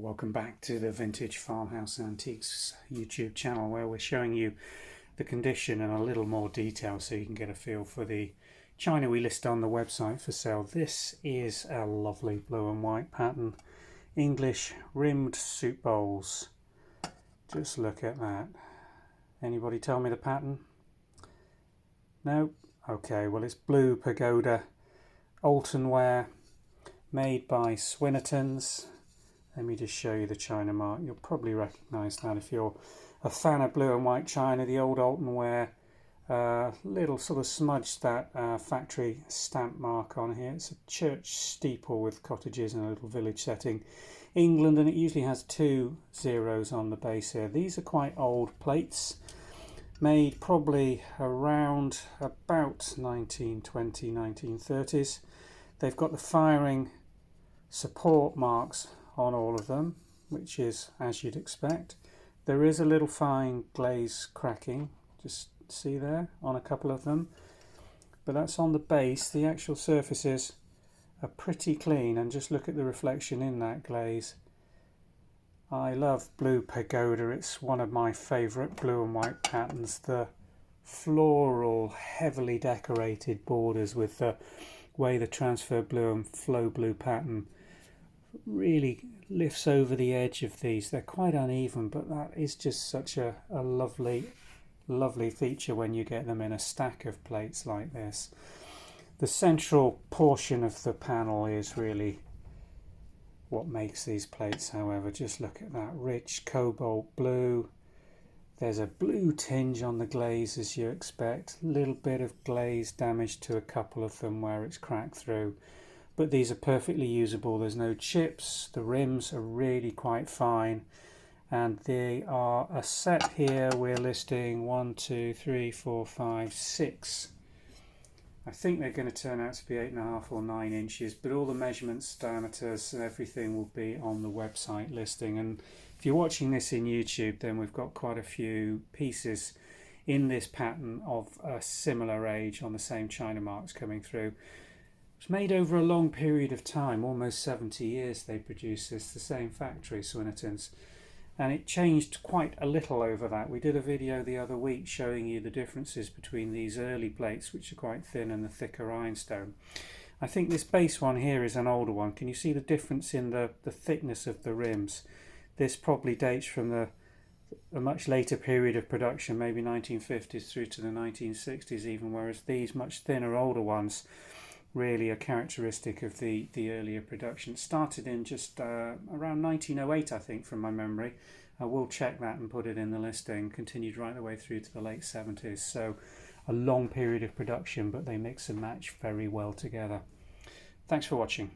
Welcome back to the Vintage Farmhouse Antiques YouTube channel, where we're showing you the condition in a little more detail so you can get a feel for the china we list on the website for sale. This is a lovely blue and white pattern, English rimmed soup bowls. Just look at that. Anybody tell me the pattern? No? Okay, well, it's blue Pagoda Alton Ware, made by Swinnertons. Let me just show you the china mark. You'll probably recognise that if you're a fan of blue and white china. The Olde Alton Ware, little sort of smudged that factory stamp mark on here. It's a church steeple with cottages and a little village setting. England, and it usually has 2 zeros on the base here. These are quite old plates, made probably around about 1920, 1930s. They've got the firing support marks on all of them, which is as you'd expect. There is a little fine glaze cracking, just see there, on a couple of them, but that's on the base. The actual surfaces are pretty clean, and just look at the reflection in that glaze. I love blue Pagoda. It's one of my favourite blue and white patterns. The floral, heavily decorated borders with the way the transfer blue and flow blue pattern really lifts over the edge of these. They're quite uneven, but that is just such a lovely feature when you get them in a stack of plates like this. The central portion of the panel is really what makes these plates, however. Just look at that rich cobalt blue. There's a blue tinge on the glaze, as you expect. A little bit of glaze damage to a couple of them where it's cracked through. But these are perfectly usable. There's no chips. The rims are really quite fine. And they are a set here. We're listing 1, 2, 3, 4, 5, 6. I think they're going to turn out to be 8.5 or 9 inches, but all the measurements, diameters and everything will be on the website listing. And if you're watching this in YouTube, then we've got quite a few pieces in this pattern of a similar age on the same china marks coming through. It's made over a long period of time, almost 70 years they produced this, the same factory, Swinnertons. And it changed quite a little over that. We did a video the other week showing you the differences between these early plates, which are quite thin, and the thicker rhinestone. I think this base one here is an older one. Can you see the difference in the thickness of the rims? This probably dates from a much later period of production, maybe 1950s through to the 1960s even, whereas these much thinner, older ones really are characteristic of the earlier production. It started in just around 1908, I think, from my memory. I will check that and put it in the listing. Continued right the way through to the late 70s. So a long period of production, but they mix and match very well together. Thanks for watching.